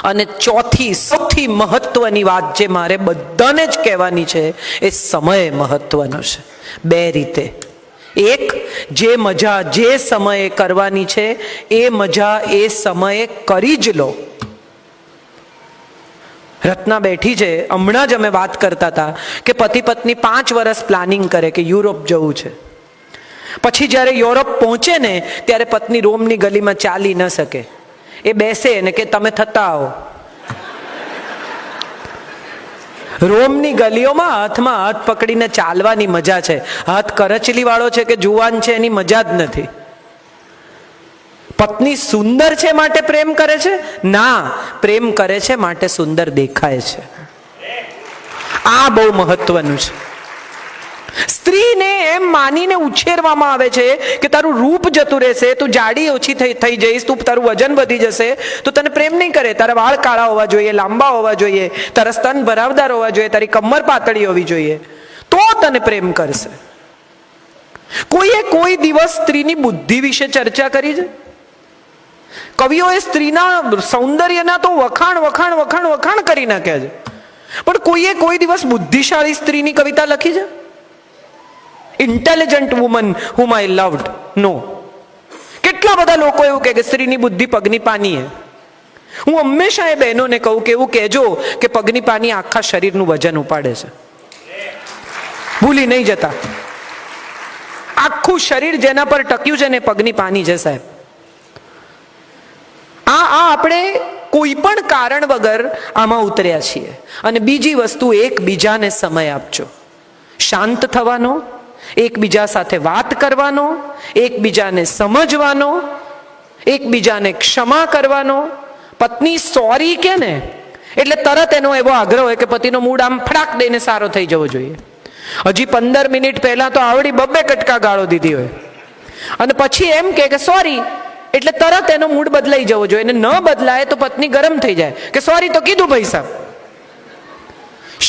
અને ચોથી સૌથી મહત્વની વાત જે મારે બધાને જ કહેવાની છે, એ સમય મહત્વનો છે. બે રીતે. એક, જે મજા જે સમયે કરવાની છે એ મજા એ સમયે કરી જ લો. રત્ના બેઠી છે, હમણાં જ અમે વાત કરતા હતા કે પતિ પત્ની 5 વર્ષ પ્લાનિંગ કરે કે યુરોપ જવું છે. પછી જ્યારે યુરોપ પહોંચે ને ત્યારે પત્ની રોમની ગલીમાં ચાલી ન શકે. એ બેસે ને કે તમે થતા આવો. રોમની ગલીઓમાં હાથમાં હાથ પકડીને ચાલવાની મજા છે. હાથ કરચલી વાળો છે કે જુવાન છે એની મજા જ નથી. પત્ની સુંદર છે માટે પ્રેમ કરે છે? ના, પ્રેમ કરે છે માટે સુંદર દેખાય છે. આ બહુ મહત્વનું છે. સ્ત્રીને એમ માનીને ઉછેરવામાં આવે છે કે તારું રૂપ જતું રહેશે, તું જાડી ઓછી થઈ જઈશ, તારું વજન વધી જશે તો તને પ્રેમ નહીં કરે. તારા વાળ કાળા હોવા જોઈએ, લાંબા હોવા જોઈએ, તારા સ્તન ભરાવદાર હોવા જોઈએ, તારી કમર પાતળી હોવી જોઈએ, તો તને પ્રેમ કરશે. કોઈએ કોઈ દિવસ સ્ત્રીની બુદ્ધિ વિશે ચર્ચા કરી છે? કવિઓએ સ્ત્રીના સૌંદર્યના તો વખાણ કરી નાખ્યા છે, પણ કોઈએ કોઈ દિવસ બુદ્ધિશાળી સ્ત્રીની કવિતા લખી છે? Intelligent woman whom I loved? નો. કેટલા બધા લોકો એવું કહે કે સ્ત્રીની બુદ્ધિ પગની પાની. હું હંમેશા એ બહેનોને કહું કે એવું કહેજો કે પગની પાની આખા શરીરનું વજન ઉપાડે છે. ભૂલી નહીં જતા. આખું શરીર જેના પર ટક્યું છે ને પગની પાની છે સાહેબ. આ આપણે કોઈ પણ કારણ વગર આમાં ઉતર્યા છીએ. અને બીજી વસ્તુ, એકબીજાને સમય આપજો. શાંત થવાનો, એકબીજા સાથે વાત કરવાનો, એકબીજાને સમજવાનો, એકબીજાને ક્ષમા કરવાનો. પત્ની સોરી કે ને એટલે તરત એનો એવો આગ્રહ હોય કે પતિનો મૂડ આમ ફડાક દઈને સારો થઈ જવો જોઈએ. હજી 15 મિનિટ પહેલા તો આવડી 2 કટકા ગાળો દીધી હોય અને પછી એમ કે સોરી એટલે તરત એનો મૂડ બદલાઈ જવો જોઈએ. અને ન બદલાય તો પત્ની ગરમ થઈ જાય કે સોરી તો કીધું ભાઈ સાહેબ.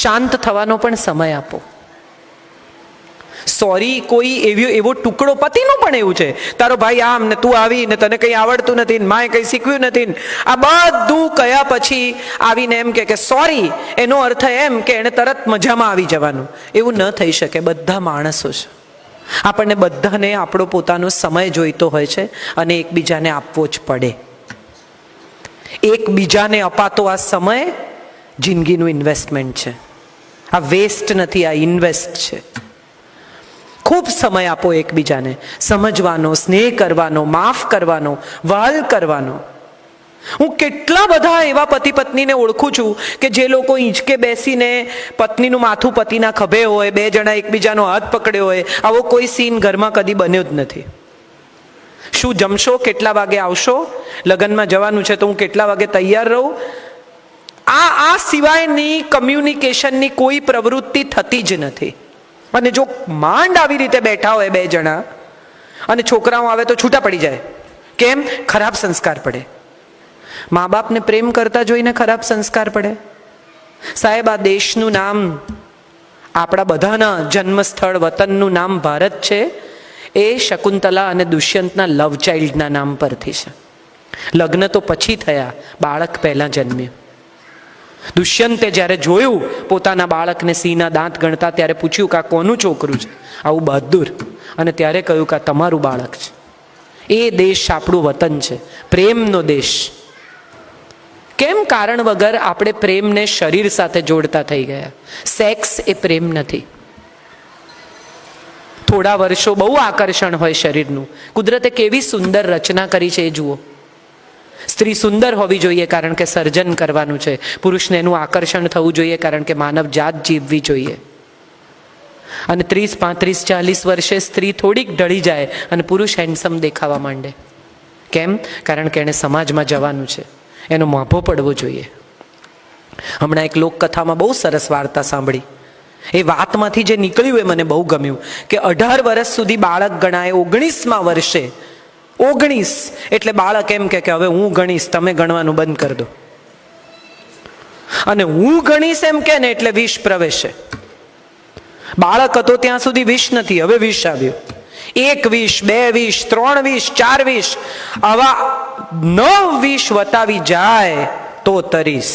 શાંત થવાનો પણ સમય આપો. સોરી કોઈ એવો ટુકડો, પતિનું પણ એવું છે, તારો ભાઈ આમ ને તું આવી ને તને કંઈ આવડતું નથી, માએ કંઈ શીખવ્યું નથી, આ બધું કયા પછી આવીને એમ કે સોરી, એનો અર્થ એમ કે એને તરત મજામાં આવી જવાનું. એવું ન થઈ શકે. બધા માણસો છે, આપણને બધાને આપણો પોતાનો સમય જોઈતો હોય છે અને એકબીજાને આપવો જ પડે. એકબીજાને અપાતો આ સમય જિંદગીનું ઇન્વેસ્ટમેન્ટ છે. આ વેસ્ટ નથી, આ ઇન્વેસ્ટ છે. ખૂબ સમય આપો એકબીજાને. સમજવાનો, સ્નેહ કરવાનો, માફ કરવાનો, વહાલ કરવાનો. હું કેટલા બધા એવા પતિ પત્નીને ઓળખું છું કે જે લોકો ઈંચકે બેસીને પત્નીનું માથું પતિના ખભે હોય, 2 જણા એકબીજાનો હાથ પકડ્યો હોય. આવો કોઈ સીન ઘરમાં કદી બન્યો જ નથી. શું જમશો, કેટલા વાગે આવશો, લગ્નમાં જવાનું છે તો હું કેટલા વાગે તૈયાર રહું, આ સિવાયની કમ્યુનિકેશનની કોઈ પ્રવૃત્તિ થતી જ નથી. અને જો માંડ આવી રીતે બેઠા હોય 2 જણા અને છોકરાઓ આવે તો છૂટા પડી જાય. કેમ? ખરાબ સંસ્કાર પડે. મા બાપને પ્રેમ કરતા જોઈને ખરાબ સંસ્કાર પડે. સાહેબ, આ દેશનું નામ, આપણા બધાના જન્મસ્થળ વતનનું નામ ભારત છે, એ શકુંતલા અને દુષ્યંતના લવ ચાઇલ્ડના નામ પરથી છે. લગ્ન તો પછી થયા, બાળક પહેલા જન્મ્યું. દુષ્યંતે જ્યારે જોયું પોતાના બાળકને સિંહના દાંત ગણતા ત્યારે પૂછ્યું કે આ કોનું છોકરું છે, આવું બહાદુર, અને ત્યારે કહ્યું કે આ તમારું બાળક છે. એ દેશ આપણું વતન છે, પ્રેમનો દેશ. કેમ? કારણ વગર આપણે પ્રેમને શરીર સાથે જોડતા થઈ ગયા. સેક્સ એ પ્રેમ નથી. થોડા વર્ષો બહુ આકર્ષણ હોય શરીરનું. કુદરતે કેવી સુંદર રચના કરી છે એ જુઓ. સ્ત્રી સુંદર હોવી જોઈએ કારણ કે સર્જન કરવાનું છે. પુરુષને એનું આકર્ષણ થવું જોઈએ કારણ કે માનવ જાત જીવવી જોઈએ. અને 30, 35, 40 વર્ષે સ્ત્રી થોડીક ઢળી જાય અને પુરુષ હેન્ડસમ દેખાવા માંડે. કેમ? કારણ કે એને સમાજમાં જવાનું છે, એનો માભો પડવો જોઈએ. હમણાં એક લોકકથામાં બહુ સરસ વાર્તા સાંભળી. એ વાતમાંથી જે નીકળ્યું એ મને બહુ ગમ્યું કે 18 વર્ષ સુધી બાળક ગણાય, 19મા વર્ષે 19 એટલે બાળક એમ કે હવે હું ગણીશ, તમે ગણવાનું બંધ કરી દો. અને હું ગણીશ એમ કે ને એટલે વિષ પ્રવેશે. બાળક હતો ત્યાં સુધી વિષ નથી, હવે વિષ આવ્યું. 1 વિષ, 2 વિષ, 3 વિષ, 4 વિષ, આવા 9 વિષ વતાવી જાય તો તરીશ.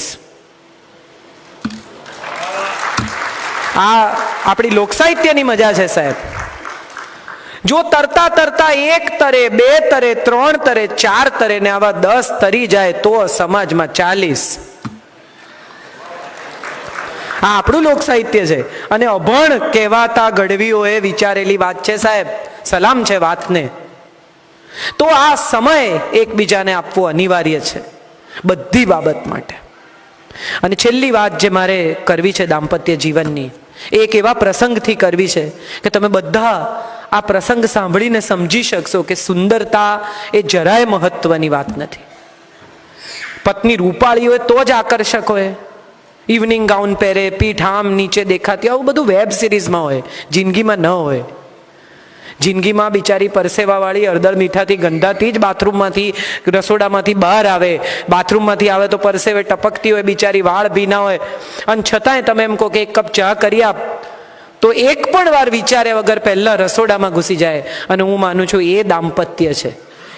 આ આપણી લોકસાહિત્યની મજા છે સાહેબ. જો તરતા તરતા 1 તરે, 2 તરે, 3 તરે, 4 તરે ને આવા 10 તરી જાય તો સમાજમાં 40. આ આપણું લોકસાહિત્ય છે અને અભણ કહેવાતા ગઢવીઓએ વિચારેલી વાત છે સાહેબ. સલામ છે વાતને. તો આ સમય એકબીજાને આપવો અનિવાર્ય છે બધી બાબત માટે. અને છેલ્લી વાત જે મારે કરવી છે દાંપત્ય જીવનની, એક એવા પ્રસંગથી કરવી છે કે તમે બધા આ પ્રસંગ સાંભળીને સમજી શકશો કે સુંદરતા એ જરાય મહત્વની વાત નથી. પત્ની રૂપાળી હોય તો જ આકર્ષક હોય. ઇવનિંગ ગાઉન પહેરે, પીઠ આમ નીચે દેખાતી, આવું બધું વેબ સિરીઝમાં હોય, જિંદગીમાં ન હોય. જિંદગીમાં બિચારી પરસેવાવાળી હળદર મીઠાથી ગંધાતી જ બાથરૂમમાંથી, રસોડામાંથી બહાર આવે. બાથરૂમમાંથી આવે તો પરસેવે ટપકતી હોય, બિચારી વાળ ભીના હોય, અને છતાંય તમે એમ કહો કે 1 કપ ચા કરી આપ, તો એક પણ વાર વિચાર્યા વગર પહેલા રસોડામાં ઘૂસી જાય. અને હું માનું છું એ દાંપત્ય છે.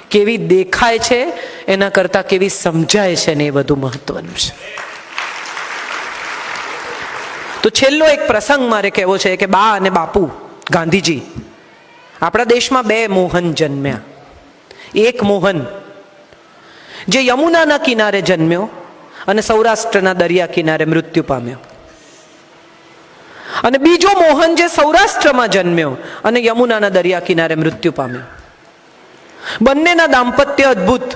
કેવી દેખાય છે એના કરતાં કેવી સમજાય છે ને એ વધુ મહત્વનું છે. તો છેલ્લો એક પ્રસંગ મારે કહેવો છે કે બા અને બાપુ ગાંધીજી. આપણા દેશમાં 2 મોહન જન્મ્યા. એક મોહન જે યમુનાના કિનારે જન્મ્યો અને સૌરાષ્ટ્રના દરિયા કિનારે મૃત્યુ પામ્યો, અને બીજો મોહન જે સૌરાષ્ટ્રમાં જન્મ્યો અને યમુનાના દરિયા કિનારે મૃત્યુ પામ્યો. બંનેના દાંપત્ય અદ્ભુત.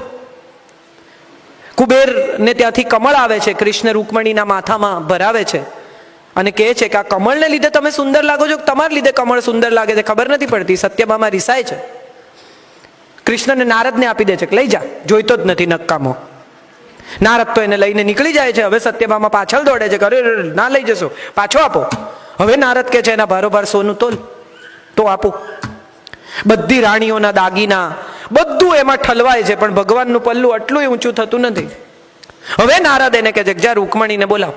કુબેરને ત્યાંથી કમળ આવે છે, કૃષ્ણ રૂકમણીના માથામાં ભરાવે છે અને કહે છે કે આ કમળને લીધે તમે સુંદર લાગો છો, તમારા લીધે કમળ સુંદર લાગે છે ખબર નથી પડતી. સત્યભામા રિસાય છે. કૃષ્ણને નારદને આપી દે છે કે લઈ જા, જોઈતો જ નથી નક્કામો. નારદ તો એને લઈને નીકળી જાય છે. હવે સત્યભામા પાછળ દોડે છે કે અરે ના લઈ જશો, પાછો આપો. હવે નારદ કે છે એના ભારોભાર સોનું તોલ તો આપું. બધી રાણીઓના દાગીના બધું એમાં ઠલવાય છે, પણ ભગવાનનું પલ્લું આટલું ઊંચું થતું નથી. હવે નારદ એને કહે છે કે જા રૂકમણીને બોલાવ,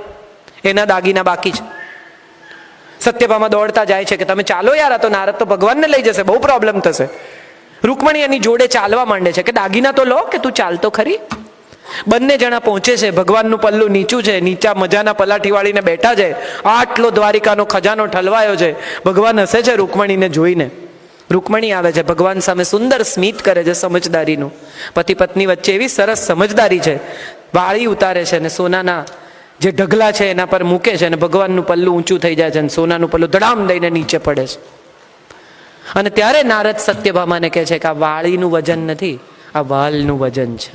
એના દાગીના બાકી છે. સત્યભામા દોડતા જાય છે કે તમે ચાલો યાર, આ તો નારદ તો ભગવાનને લઈ જશે, બહુ પ્રોબ્લેમ થશે. રૂકમણી એની જોડે ચાલવા માંડે છે કે દાગીના તો લો, કે તું ચાલતો ખરી. બંને જણા પહોંચે છે. ભગવાનનું પલ્લું નીચું છે, નીચા મજાના પલાઠી વાળીને બેઠા છે. આટલો દ્વારિકાનો ખજાનો ઠલવાયો છે. ભગવાન હસે છે રૂકમણીને જોઈને. રૂકમણી આવે છે, ભગવાન સામે સુંદર સ્મિત કરે છે સમજદારીનું. પતિ પત્ની વચ્ચે એવી સરસ સમજદારી છે. વાળી ઉતારે છે અને સોનાના જે ઢગલા છે એના પર મૂકે છે, અને ભગવાનનું પલ્લું ઊંચું થઈ જાય છે અને સોનાનું પલ્લું ધડામ દઈને નીચે પડે છે. અને ત્યારે નારદ સત્યભામાને કહે છે કે આ વાળીનું વજન નથી, આ વાલનું વજન છે.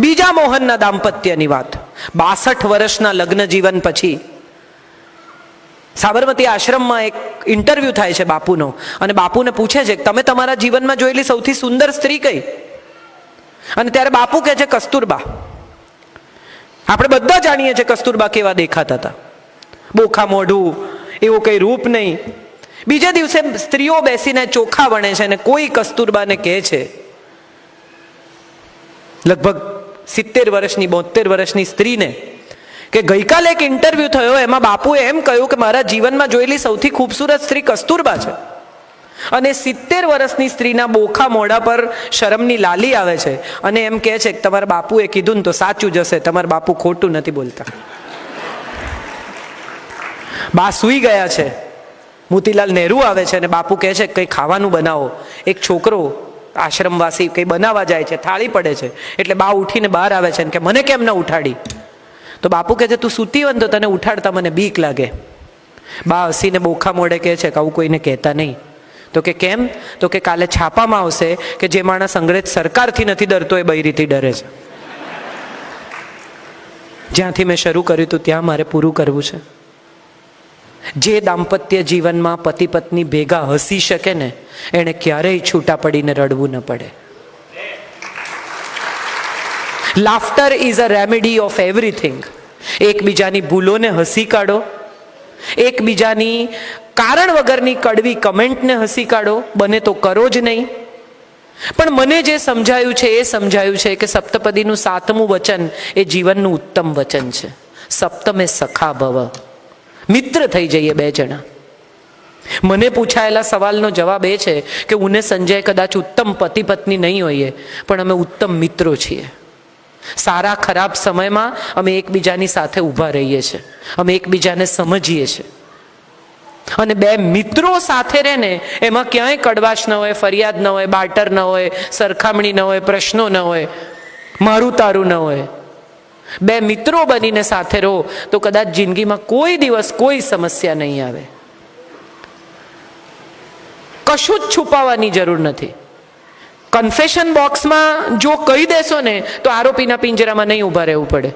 બીજા મોહનના દાંપત્યની વાત. 62 વર્ષના લગ્ન જીવન પછી સાબરમતી આશ્રમમાં એક ઇન્ટરવ્યુ થાય છે બાપુનો, અને બાપુને પૂછે છે કે તમે તમારા જીવનમાં જોયેલી સૌથી સુંદર સ્ત્રી કઈ? અને ત્યારે બાપુ કહે છે કસ્તુરબા. આપણે બધા જાણીએ છીએ કસ્તુરબા કેવા દેખાતા હતા. બોખા મોઢું, એવું કઈ રૂપ નહીં. બીજા દિવસે સ્ત્રીઓ બેસીને ચોખા વણે છે અને કોઈ કસ્તુરબાને કહે છે, લગભગ 70 વર્ષની 72 વર્ષની સ્ત્રીને, કે ગઈકાલે એક ઇન્ટરવ્યુ થયો, એમાં બાપુએ એમ કહ્યું કે મારા જીવનમાં જોયેલી સૌથી ખૂબસૂરત સ્ત્રી કસ્તુરબા છે. અને 70 વર્ષની સ્ત્રીના બોખા મોઢા પર શરમની લાલી આવે છે અને એમ કહે છે કે તમારા બાપુએ કીધું ને તો સાચું જશે, તમારા બાપુ ખોટું નથી બોલતા. બા સૂઈ ગયા છે. મોતીલાલ નહેરુ આવે છે અને બાપુ કહે છે કંઈ ખાવાનું બનાવો. એક છોકરો આશ્રમવાસી કંઈ બનાવવા જાય છે, થાળી પડે છે, એટલે બા ઉઠીને બહાર આવે છે કે મને કેમ ન ઉઠાડી? તો બાપુ કહે છે તું સૂતી હોય ને તો તને ઉઠાડતા મને બીક લાગે. બા હસીને બોખા મોઢે કહે છે કે આવું કોઈને કહેતા નહીં. તો કે કેમ? તો કે કાલે છાપામાં આવશે કે જે માણસ અંગ્રેજ સરકારથી નથી ડરતો એ બૈરીથી ડરે છે. જ્યાંથી મેં શરૂ કર્યું હતું ત્યાં મારે પૂરું કરવું છે. જે દાંપત્ય જીવનમાં પતિ પત્ની ભેગા હસી શકે ને, એણે ક્યારેય છૂટા પડીને રડવું ન પડે. Laughter is a remedy of everything. એકબીજાની ભૂલોને હસી કાઢો, એકબીજાની કારણ વગરની કડવી કમેન્ટને હસી કાઢો. બને તો કરો જ નહીં. પણ મને જે સમજાયું છે એ સમજાયું છે કે સપ્તપદીનું 7મું વચન એ જીવનનું ઉત્તમ વચન છે. સપ્તમે સખા ભવ. મિત્ર થઈ જઈએ બે જણા. મને પૂછાયેલા સવાલનો જવાબ એ છે કે હું ને સંજય કદાચ ઉત્તમ પતિ પત્ની નહીં હોઈએ, પણ અમે ઉત્તમ મિત્રો છીએ. સારા ખરાબ સમયમાં અમે એકબીજાની સાથે ઊભા રહીએ છીએ, અમે એકબીજાને સમજીએ છીએ. અને બે મિત્રો સાથે રહે ને એમાં ક્યાંય કડવાશ ન હોય, ફરિયાદ ન હોય, બાર્ટર ન હોય, સરખામણી ન હોય, પ્રશ્નો ન હોય, મારું તારું ન હોય. બે મિત્રો બનીને સાથે રહો તો કદાચ જિંદગીમાં કોઈ દિવસ કોઈ સમસ્યા નહીં આવે. કશું જ છુપાવવાની જરૂર નથી. કન્ફેશન બોક્સમાં જો કહી દેશો ને તો આરોપીના પિંજરામાં નહીં ઊભા રહેવું પડે.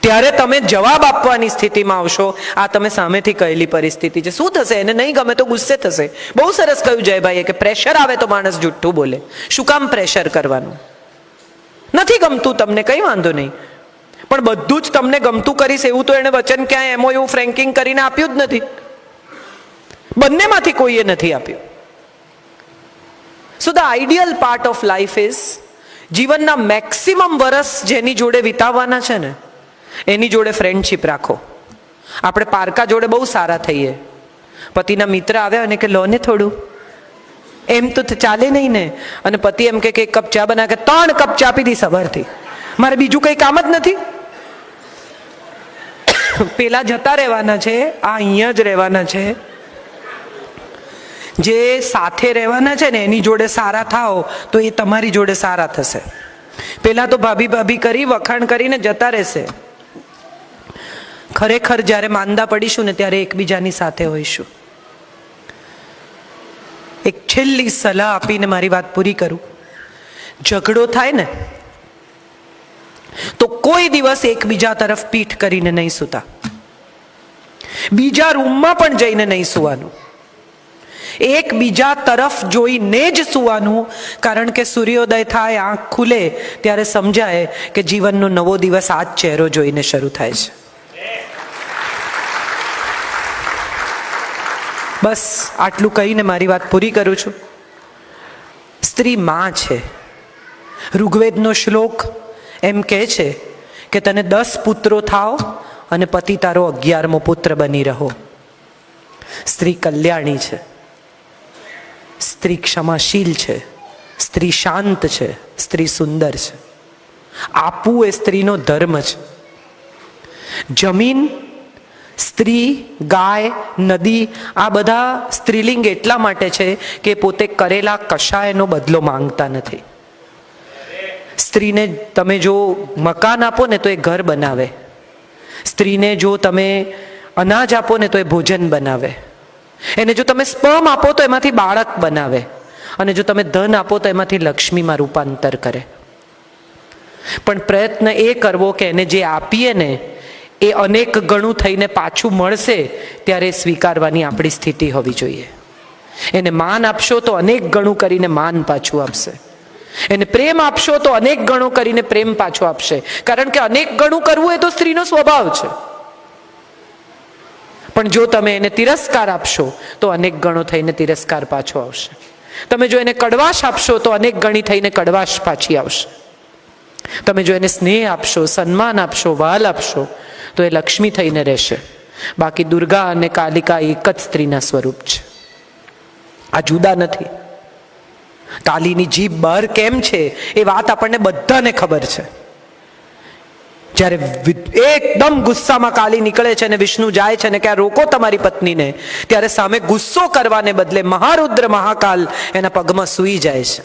ત્યારે તમે જવાબ આપવાની સ્થિતિમાં આવશો. આ તમે સામેથી કહેલી પરિસ્થિતિ છે. શું થશે? એને નહીં ગમે તો ગુસ્સે થશે. બહુ સરસ કહ્યું જયભાઈએ કે પ્રેશર આવે તો માણસ જુઠ્ઠું બોલે. શું કામ પ્રેશર કરવાનું? નથી ગમતું તમને, કંઈ વાંધો નહીં, પણ બધું જ તમને ગમતું કરીશ એવું તો એને વચન ક્યાંય એમઓયુ ફ્રેન્કિંગ કરીને આપ્યું જ નથી. બંનેમાંથી કોઈએ નથી આપ્યું. So the ideal part of life is, જીવનના મેક્સિમમ વર્ષ જેની જોડે વિતાવવાના છે ને એની જોડે ફ્રેન્ડશીપ રાખો. આપણે પારકા જોડે બહુ સારા થઈએ. પતિના મિત્ર આવ્યા અને કે લો ને થોડું, એમ તો ચાલે નહીં ને. અને પતિ એમ કે એક કપ ચા બના કે 3 કપ ચા પીધી સવારથી, મારે બીજું કંઈ કામ જ નથી. પેલા જતા રહેવાના છે, આ અહીંયા જ રહેવાના છે. જે સાથે રહેવાના છે ને એની જોડે સારા થાઓ તો એ તમારી જોડે સારા થશે. પેલા તો ભાભી ભાભી કરી વખાણ કરીને જતા રહેશે. ખરેખર જ્યારે માંદા પડીશું ને ત્યારે એકબીજાની સાથે હોઈશું. એક છેલ્લી સલાહ આપીને મારી વાત પૂરી કરું. ઝઘડો થાય ને તો કોઈ દિવસ એકબીજા તરફ પીઠ કરીને નહીં સૂતા. બીજા રૂમમાં પણ જઈને નહીં સૂવાનું. એકબીજા તરફ જોઈને જ સૂવાનું. કારણ કે સૂર્યોદય થાય, આંખ ખુલે ત્યારે સમજાય કે જીવનનો નવો દિવસ આ જ ચહેરો જોઈને શરૂ થાય છે. બસ આટલું કહીને મારી વાત પૂરી કરું છું. સ્ત્રી માં છે. ઋગ્વેદનો શ્લોક એમ કહે છે કે તને 10 પુત્રો થાવ અને પતિ તારો 11મો પુત્ર બની રહો. સ્ત્રી કલ્યાણી છે, સ્ત્રી ક્ષમાશીલ છે, સ્ત્રી શાંત છે, સ્ત્રી સુંદર છે. આપવું એ સ્ત્રીનો ધર્મ છે. જમીન, સ્ત્રી, ગાય, નદી આ બધા સ્ત્રીલિંગ એટલા માટે છે કે પોતે કરેલા કશાયનો બદલો માંગતા નથી. સ્ત્રીને તમે જો મકાન આપો ને તો એ ઘર બનાવે. સ્ત્રીને જો તમે અનાજ આપો ને તો એ ભોજન બનાવે. એને જો તમે સ્પર્મ આપો તો એમાંથી બાળક બનાવે. અને જો તમે ધન આપો તો એમાંથી લક્ષ્મીમાં રૂપાંતર કરે. પણ પ્રયત્ન એ કરવો કે એને જે આપીએ ને એ અનેક ગણું થઈને પાછું મળશે ત્યારે સ્વીકારવાની આપણી સ્થિતિ હોવી જોઈએ. એને માન આપશો તો અનેક ગણું કરીને માન પાછું આપશે. એને પ્રેમ આપશો તો અનેક ગણું કરીને પ્રેમ પાછો આપશે. કારણ કે અનેક ગણું કરવું એ તો સ્ત્રીનો સ્વભાવ છે. પણ જો તમે એને તિરસ્કાર આપશો તો અનેક ગણો થઈને તિરસ્કાર પાછો આવશે. તમે જો એને કડવાશ આપશો તો અનેક ગણી થઈને કડવાશ પાછી આવશે. તમે જો એને સ્નેહ આપશો, સન્માન આપશો, વહાલ આપશો તો એ લક્ષ્મી થઈને રહેશે. બાકી દુર્ગા અને કાલિકા એક જ સ્ત્રીના સ્વરૂપ છે. આ જુદા નથી. કાલીની જીભ બહાર કેમ છે એ વાત આપણને બધાને ખબર છે. જ્યારે એકદમ ગુસ્સામાં કાલી નીકળે છે અને વિષ્ણુ જાય છે ને કે આ રોકો તમારી પત્નીને, ત્યારે સામે ગુસ્સો કરવાને બદલે મહારુદ્ર મહાકાલ એના પગમાં સૂઈ જાય છે.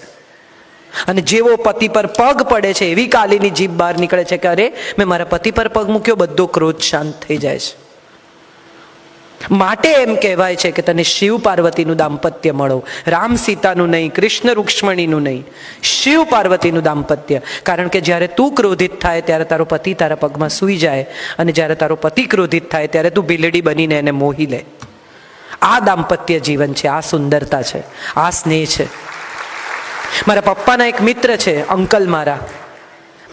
અને જેવો પતિ પર પગ પડે છે એવી કાલીની જીભ બહાર નીકળે છે કે અરે મેં મારા પતિ પર પગ મૂક્યો, બધો ક્રોધ શાંત થઈ જાય છે. માટે એમ કહેવાય છે કે તને શિવ પાર્વતીનું દાંપત્ય મળો, રામ સીતાનું નહીં, કૃષ્ણ રૂક્ષ્મણીનું નહીં, શિવ પાર્વતીનું દાંપત્ય. કારણ કે જ્યારે તું ક્રોધિત થાય ત્યારે તારો પતિ તારા પગમાં સૂઈ જાય, અને જ્યારે તારો પતિ ક્રોધિત થાય ત્યારે તું બિલડી બનીને એને મોહી લે. આ દાંપત્ય જીવન છે, આ સુંદરતા છે, આ સ્નેહ છે. મારા પપ્પાના એક મિત્ર છે, અંકલ મારા,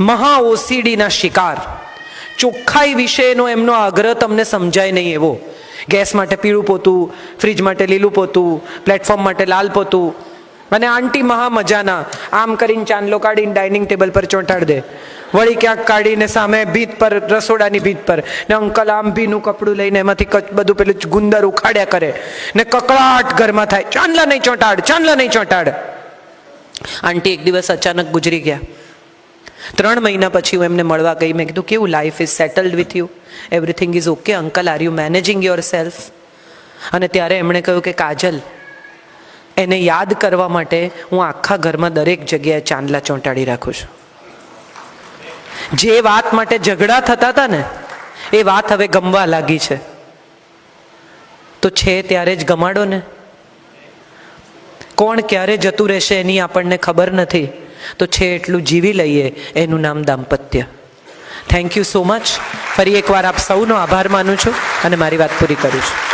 મહા ઓસીડીના શિકાર. ચોખ્ખાઈ વિશેનો એમનો આગ્રહ તમને સમજાય નહીં એવો. ગેસ માટે પીળું પોતું, ફ્રીજ માટે લીલું પોતું, પ્લેટફોર્મ માટે લાલ પોતું. અને આંટી મહા મજાના, આમ કરીને ચાંદલો કાઢીને ડાઇનિંગ ટેબલ પર ચોંટાડી દે. વળી ક્યાંક કાઢીને સામે ભીત પર, રસોડાની ભીત પર, ને અંકલ આમ ભીનું કપડું લઈને એમાંથી બધું પેલું ગુંદર ઉખાડ્યા કરે ને કકળાટ ઘરમાં થાય, ચાંદલા નહીં ચોંટાડ, ચાંદલા નહીં ચોંટાડ. આંટી એક દિવસ અચાનક ગુજરી ગયા. 3 મહિના પછી હું એમને મળવા ગઈ. મેં કીધું કેવું, life is settled with you, everything is okay uncle, are you managing yourself? અને ત્યારે એમણે કહ્યું કે કાજલ, એને યાદ કરવા માટે હું આખા ઘરમાં દરેક જગ્યાએ ચાંદલા ચોંટાડી રાખું છું. જે વાત માટે ઝઘડા થતા હતા ને એ વાત હવે ગમવા લાગી છે. તો છે ત્યારે જ ગમાડો ને. કોણ ક્યારે જતું રહેશે એની આપણને ખબર નથી, તો છે એટલું જીવી લઈએ, એનું નામ દાંપત્ય. Thank you so much. ફરી એકવાર આપ સૌનો આભાર માનું છું અને મારી વાત પૂરી કરું છું.